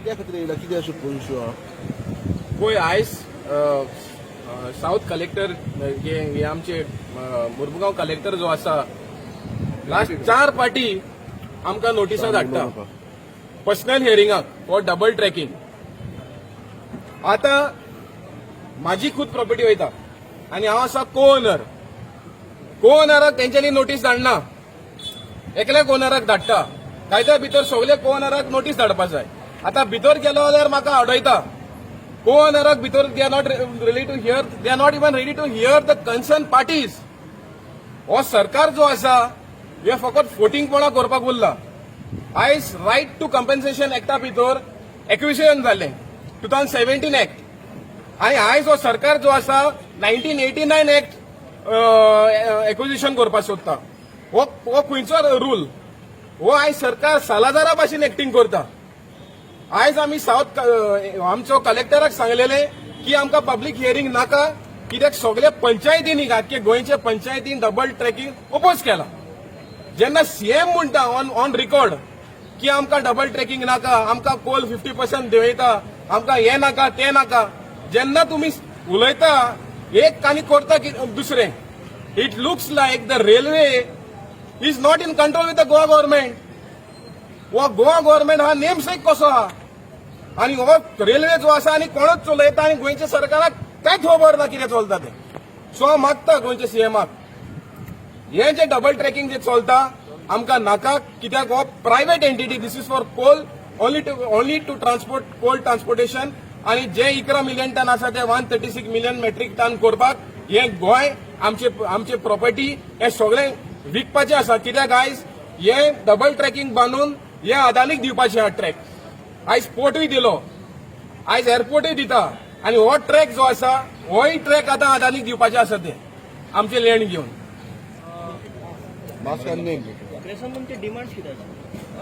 कित्या खातीर येयला कितें अशें इशू आहा पळय आयज साऊथ कलेक्टर हे आमचे मुरमुगांव कलेक्टर जो आसा लास्ट 4 फाटी आमकां नोटिसां धाडटा पर्सनल हियरिंगाक फॉर डबल ट्रॅकिंग. आतां म्हाजी खूद प्रॉपर्टी वयता आनी हांव आसा को-ओनराक तेंच्यांनी नोटीस धाडना, एकल्याच ओनराक धाडटा. कायद्या भितर सगळे को-ओनराक नोटीस धाडपा जाय. आतां भितर गेलो जाल्यार म्हाका अडयता. को-ओनराक भितर they are not ready to hear, they are not even ready to hear the concern parties. हो सरकार जो आसा हे फकत फोटिंगपणां करपाक उरला. आयज रायट टू कंपेन्सेशन एक्टा भितर एक्विजिशन जाल्लें 2017 एक्ट आनी आयज हो सरकार जो आसा 1989 एक्ट एक्विजिशन करपाक सोदता. हो खंयचो रूल? हो आयज सरकार सालाजारा भाशेन एक्टिंग करता. आयज आमी साऊथ आमचो कलेक्टराक सांगलेले की आमकां पब्लीक हियरिंग नाका, कित्याक सगळे पंचायतींनी आख्खे गोंयचे पंचायतीन डबल ट्रॅकिंग ओपोज केला. जेन्ना सीएम म्हणटा ऑन रिकॉर्ड की आमकां डबल ट्रॅकिंग नाका, आमकां कोल 50% देंवयता, आमकां हे नाका ते नाका, जेन्ना तुमी उलयता एक आनी करता दुसरें. It looks like the railway is not in control with the Goa government. हो गोवा गव्हर्नमेंट हा नेमसेक कसो आहा आनी हो रेल्वे जो आसा आनी कोणच चलयता आनी गोंयच्या सरकाराक कांयच खबर ना कितें चलता तें. सो हांव मागता गोंयच्या सीएमाक हे जे डबल ट्रॅकिंग जे चलता आमकां नाका, कित्याक हो private entity. This is for coal only to transport coal transportation. आनी जे 11 मिलियन टन आसा ते 136 मिलियन मेट्रीक टन करपाक हे गोंय आमचे प्रॉपर्टी हे सगळे विकपाचे आसा. कित्याक आयज हे डबल ट्रॅकिंग बांदून हे अदानीक दिवपाचे हा ट्रॅक. आयज पोर्टूय दिलो, आयज एअरपोर्टूय दिता आनी हो ट्रॅक जो आसा होय ट्रॅक आतां अदानीक दिवपाचे आसा ते आमचे लँड घेवन. तुमचे डिमांड्स कितें आसा?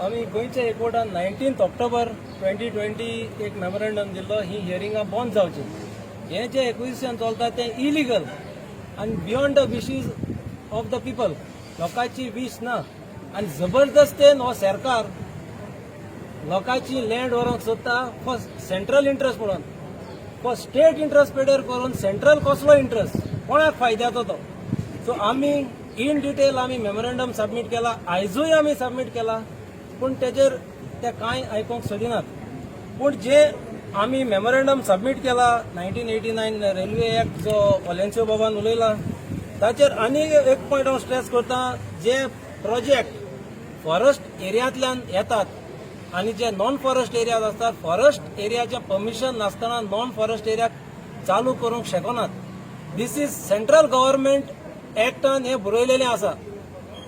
आमी गोंयच्या एकवटान 19 ऑक्टोबर 2020 एक मेमोरेंडम दिल्लो ही हियरिंगां बंद जावची. हे जे एक्विजिशन चलता ते इलिगल आनी beyond the wishes of the people. लोकांची वीश ना आनी जबरदस्तेन हो सरकार लोकांची लँड व्हरोंक सोदता फॉर सेंट्रल इंट्रस्ट म्हणून. फॉर स्टेट इंट्रस्ट पेडर करून सेंट्रल कसलो इंट्रस्ट, कोणाक फायद्याचो तो. सो आमी इन डिटेल आमी मेमोरेंडम सबमीट केला, आयजूय आमी सबमीट केला, पूण तेजेर ते कांय आयकूंक सोदिनात. पूण जे आमी मेमोरेंडम सबमीट केला 1989 रेल्वे एक्ट जो वॉलेन्सियो बाबान उलयला ताचेर आनी एक पॉयंट हांव स्ट्रेस करता. जे प्रोजेक्ट फॉरेस्ट एरियांतल्यान येतात आनी जे नॉन फॉरेस्ट एरियात आसतात, फॉरेस्ट एरियाचे परमिशन नासतना नॉन फॉरेस्ट एरियाक चालू करूंक शकनात. दीस इज सेंट्रल गव्हर्नमेंट एक्टान हे बरयलेलें आसा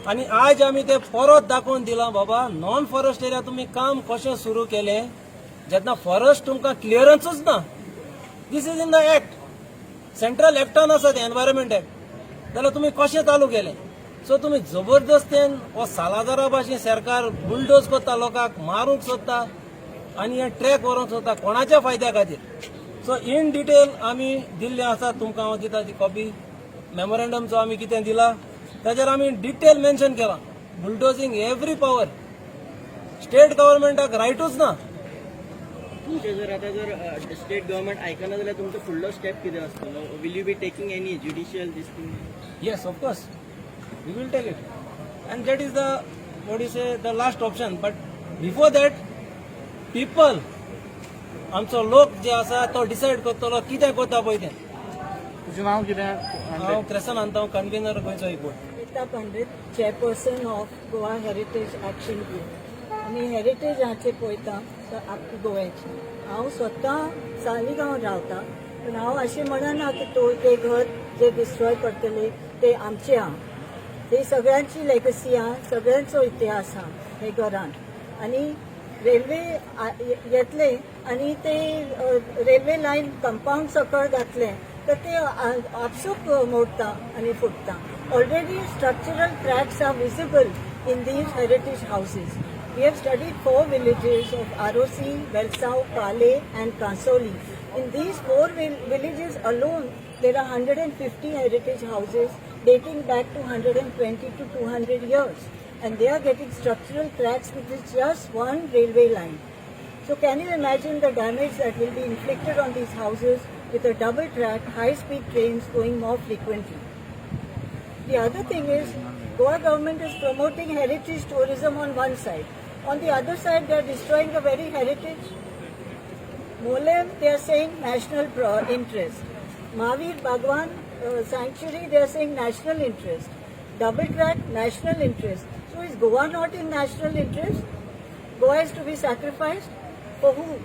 आनी आज आमी ते परत दाखोवन दिलां. बाबा नॉन फॉरेस्ट एरिया तुमी काम कशें सुरू केलें जेन्ना फॉरेस्ट तुमकां क्लियरन्सूच ना. This is in the act, central एक्टान आसा ते एनवायरमेंट एक्ट, जाल्यार तुमी कशें चालू केलें. सो तुमी जबरदस्तेन हो सालाजारा भाशेन सरकार बुलडोज करता, लोकांक मारूंक सोदता आनी हे ट्रॅक व्हरोंक सोदता कोणाच्या फायद्या खातीर. सो इन डिटेल आमी दिल्ले आसा, तुमकां हांव दिता ती कॉपी. मेमोरेंडम जो आमी कितें दिला ताचेर आमी डिटेल मेन्शन केलां. Bulldozing every power. स्टेट गव्हर्नमेंटाक रायटूच ना. तुमचे जर आता जर स्टेट गव्हर्नमेंट आयकना जाल्यार तुमचो फुडलो स्टेप कितें आसतलो? Will you be taking any judicial this thing? Yes, of course, we will take it, and that is the what you say the last option. But before that, people, आमचो लोक जे आसा तो डिसायड करतलो कितें करता पळय तें. तुजें नांव कितें? हांव क्रेसन हांव कन्व्हेनर गोंयचो एकवट. Rita Pandit, chairperson of Goa heritage action group. आमी हेरिटेज हाचे पळयता आख्खी गोव्याची. हांव स्वता सालिगांव रावता, पूण हांव अशें म्हणना की ते घर जे डिस्ट्रॉय करतले ते आमचे आहा. ते सगळ्यांची लेगसी आहा, सगळ्यांचो इतिहास आहा हे घरान. आनी रेल्वे येतले आनी ते रेल्वे लायन कंपाऊंड सकयल घातले तर ते आपसूक मोडटा आनी फुटता. Already structural cracks are visible in these heritage houses. We have studied 4 villages of ROC, Velsau, Kale and Kansoli. In these 4 villages alone, there are 150 heritage houses dating back to 120 to 200 years. And they are getting structural cracks with just one railway line. So can you imagine the damage that will be inflicted on these houses with a double track, high-speed trains going more frequently? The other thing is, Goa government is promoting heritage tourism on one side. On the other side, they are destroying the very heritage. Molem, they are saying national interest. Mahavir Bhagwan Sanctuary, they are saying national interest. Double track, national interest. So is Goa not in national interest? Goa is to be sacrificed? For who?